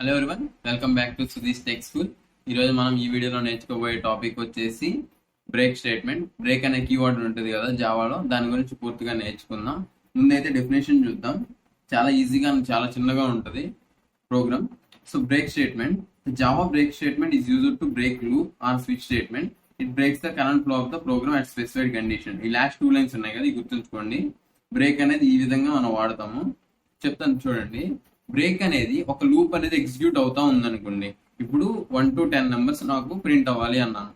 Hello everyone, welcome back to Sudheesh tech school. ఈరోజు మనం ఈ వీడియోలో నేర్చుకోబోయే టాపిక్ వచ్చేసి బ్రేక్ స్టేట్మెంట్. బ్రేక్ అనే కీవర్డ్ ఉంటుంది కదా జావాలో, దాని గురించి పూర్తిగా నేర్చుకుందాం. ముందైతే డెఫినేషన్ చూద్దాం. చాలా ఈజీగా చాలా చిన్నగా ఉంటుంది program. So break statement, Java break statement is used to break loop or switch statement. It breaks the current flow of the program at specified condition. ఈ లాస్ట్ 2 లైన్స్ ఉన్నాయి కదా, ఇది గుర్తుంచుకోండి. బ్రేక్ అనేది ఈ విధంగా మనం వాడతాము. చెప్తాను చూడండి. బ్రేక్ అనేది ఒక లూప్ అనేది ఎగ్జిక్యూట్ అవుతా ఉందనుకోండి. ఇప్పుడు 1 to 10 నెంబర్స్ నాకు ప్రింట్ అవ్వాలి అన్నాను.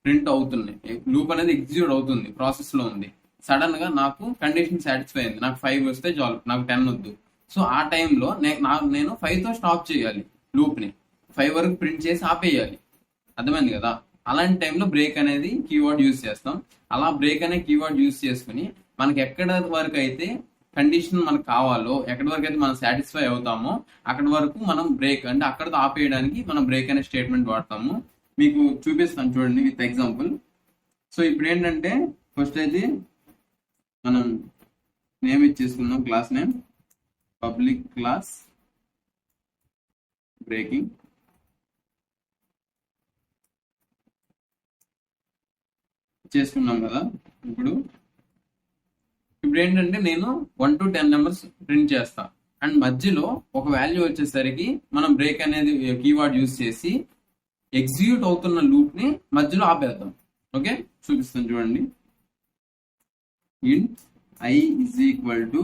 ప్రింట్ అవుతున్నాయి, లూప్ అనేది ఎగ్జిక్యూట్ అవుతుంది, ప్రాసెస్ లో ఉంది. సడన్ గా నాకు కండిషన్ సాటిస్ఫై అయింది, నాకు 5 వస్తే చాలు, నాకు 10 వద్దు. సో ఆ టైంలో నేను 5 తో స్టాప్ చేయాలి. లూప్ ని 5 వరకు ప్రింట్ చేసి ఆపేయాలి. అర్థమైంది కదా? అలాంటి టైంలో బ్రేక్ అనేది కీవర్డ్ యూజ్ చేస్తాం. అలా బ్రేక్ అనే కీవర్డ్ యూజ్ చేసుకుని మనకి ఎక్కడ వరకు అయితే కండిషన్ మనకు కావాలో, ఎక్కడి వరకు అయితే మనం సాటిస్ఫై అవుతామో అక్కడి వరకు మనం బ్రేక్ అంటే అక్కడతో ఆపేయడానికి మనం బ్రేక్ అనే స్టేట్మెంట్ వాడతాము. మీకు చూపిస్తాను చూడండి విత్ ఎగ్జాంపుల్. సో ఇప్పుడు ఏంటంటే ఫస్ట్ అయితే మనం నేమ్ ఇచ్చేసుకుందాం, class name public class breaking. చేసుకున్నాం కదా. ఇప్పుడు ఏంటంటే నేను 1 to 10 నెంబర్స్ ప్రింట్ చేస్తా, అండ్ మధ్యలో ఒక వాల్యూ వచ్చేసరికి మనం బ్రేక్ అనేది కీవర్డ్ యూజ్ చేసి ఎగ్జిక్యూట్ అవుతున్న లూప్ ని మధ్యలో ఆపేద్దాం. ఓకే, చూపిస్తాను చూడండి. ఇంట్ i is equal to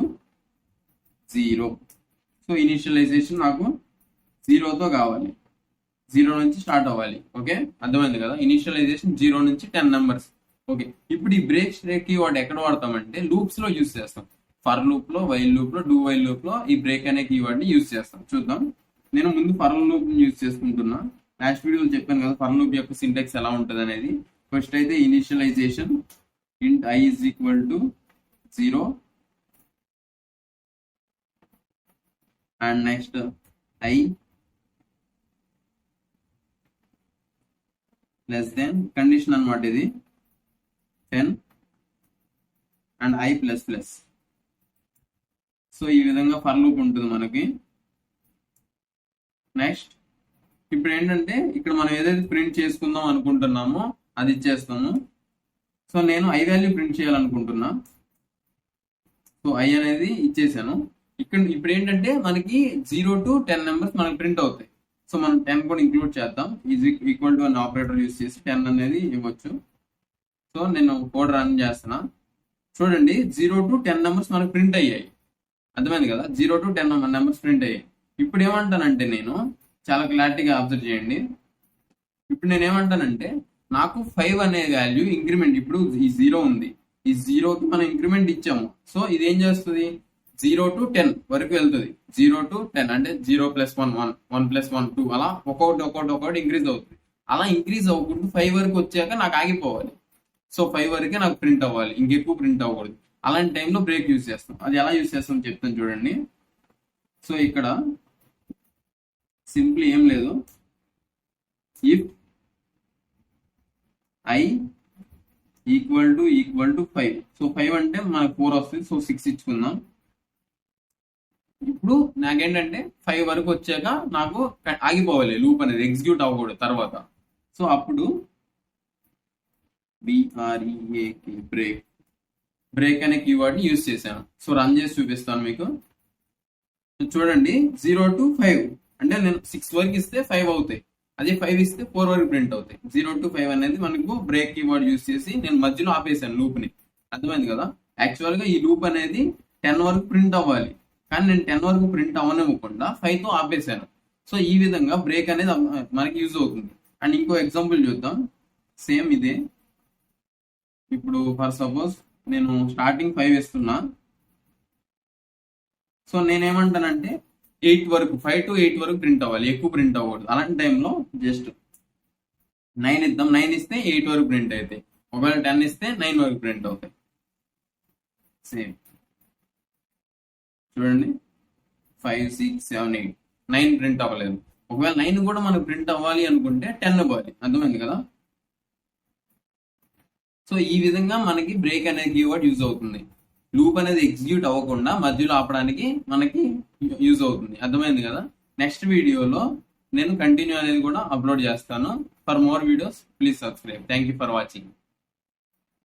0. So initialisation నాకు 0తో కావాలి, 0 నుంచి స్టార్ట్ అవ్వాలి. ఓకే, అర్థమైంది కదా? ఇనిషియలైజేషన్ 0 నుంచి 10 నెంబర్స్. ఓకే, ఇప్పుడు ఈ బ్రేక్ కీవర్డ్ ఎక్కడ వాడతామంటే లూప్స్ లో యూజ్ చేస్తాం. ఫర్ లూప్ లో, వైల్ లూప్ లో, డూ వైల్ లూప్ లో ఈ బ్రేక్ అనే కీవర్డ్ ని యూజ్ చేస్తాం. చూద్దాం. నేను ముందు ఫర్ లూప్ ని యూజ్ చేసుకుంటున్నా. లాస్ట్ వీడియోలో చెప్పాను కదా ఫర్ లూప్ యొక్క సింటాక్స్ ఎలా ఉంటుంది అనేది. ఫస్ట్ అయితే ఇనిషియలైజేషన్ ఇంట్ i is equal to 0 and next i less than condition అన్నమాట ఇది 10 and i plus plus. So ఈ విధంగా ఫర్ లూప్ ఉంటుంది మనకి. నెక్స్ట్ ఇప్పుడు ఏంటంటే ఇక్కడ మనం ఏదైతే ప్రింట్ చేసుకుందాం అనుకుంటున్నామో అది ఇచ్చేస్తాము. సో నేను i వాల్యూ ప్రింట్ చేయాలనుకుంటున్నా. సో i అనేది ఇచ్చేసాను. ఇప్పుడు ఏంటంటే మనకి 0 to 10 నెంబర్స్ మనకి ప్రింట్ అవుతాయి. సో మనం 10 కూడా ఇంక్లూడ్ చేద్దాం. Is equal to an operator use చేసి 10 అనేది ఇవ్వచ్చు. సో నేను కోడ్ రన్ చేస్తున్నా. చూడండి, 0 to 10 నెంబర్స్ మనకు ప్రింట్ అయ్యాయి. అర్థమైంది కదా? 0 to 10 నెంబర్స్ ప్రింట్ అయ్యాయి. ఇప్పుడు ఏమంటానంటే నేను చాలా క్లారిటీగా అబ్జర్వ్ చేయండి. ఇప్పుడు నేను ఏమంటానంటే నాకు 5 అనే వాల్యూ ఇంక్రిమెంట్, ఇప్పుడు ఈ 0 ఉంది, ఈ 0కి మనం ఇంక్రిమెంట్ ఇచ్చాము. సో ఇది ఏం చేస్తుంది? 0 to 10 వరకు వెళ్తుంది. 0 to 10 అంటే 0 + 1 1, 1 + 1 2, అలా ఒక్కొక్కటి ఇంక్రీజ్ అవుతుంది. అలా ఇంక్రీజ్ అవ్వకుండా 5 వరకు వచ్చాక నాకు ఆగిపోవాలి. సో 5 వరకే నాకు ప్రింట్ అవ్వాలి, ఇంకెక్కువ ప్రింట్ అవ్వకూడదు. అలాంటి టైంలో బ్రేక్ యూజ్ చేస్తాం. అది ఎలా యూజ్ చేస్తాం చెప్తాను చూడండి. సో ఇక్కడ సింప్లీ ఏం లేదు, if i equal to 5. So 5 అంటే మనకు 4 వస్తుంది. సో 6 ఇచ్చుకుందాం. ఇప్పుడు నాకేంటంటే 5 వరకు వచ్చాక నాకు ఆగిపోవాలి, లూప్ అనేది ఎగ్జిక్యూట్ అవ్వకూడదు తర్వాత. సో అప్పుడు బ్రేక్ అనే కీవర్డ్ ని యూజ్ చేశాను. సో రన్ చేసి చూపిస్తాను మీకు. చూడండి, 0 to 5 అంటే నేను 6 వరకు ఇస్తే 5 అవుతాయి, అదే 5 ఇస్తే 4 వరకు ప్రింట్ అవుతాయి. 0 to 5 అనేది మనకు బ్రేక్ కీవర్డ్ యూజ్ చేసి నేను మధ్యలో ఆపేసాను లూప్ ని. అర్థమైంది కదా? యాక్చువల్ గా ఈ లూప్ అనేది 10 వరకు ప్రింట్ అవ్వాలి, కానీ నేను 10 వరకు ప్రింట్ అవ్వనివ్వకుండా 5తో ఆపేసాను. సో ఈ విధంగా బ్రేక్ అనేది మనకి యూజ్ అవుతుంది. అండ్ ఇంకో ఎగ్జాంపుల్ చూద్దాం. సేమ్ ఇదే. ఇప్పుడు ఫర్ సపోజ్ నేను స్టార్టింగ్ 5 ఇస్తున్నా. సో నేనేమంటానంటే 8 వరకు, 5 to 8 వరకు ప్రింట్ అవ్వాలి, ఎక్కువ ప్రింట్ అవ్వకూడదు. అలాంటి టైంలో జస్ట్ 9 ఇద్దాం. 9 ఇస్తే 8 వరకు ప్రింట్ అవుతాయి. ఒకవేళ 10 ఇస్తే 9 వరకు ప్రింట్ అవుతాయి. సేమ్ చూడండి, 5 6 7 8 9 ప్రింట్ అవ్వలేదు. ఒకవేళ 9 కూడా మనకు ప్రింట్ అవ్వాలి అనుకుంటే 10 ఇవ్వాలి. అర్థమైంది కదా? సో ఈ విధంగా మనకి బ్రేక్ అనే కీవర్డ్ యూజ్ అవుతుంది. లూప్ అనేది ఎగ్జిక్యూట్ అవ్వకుండా మధ్యలో ఆపడానికి మనకి యూజ్ అవుతుంది. అర్థమైంది కదా? నెక్స్ట్ వీడియోలో నేను కంటిన్యూ అనేది కూడా అప్లోడ్ చేస్తాను. For more videos please subscribe. Thank you for watching.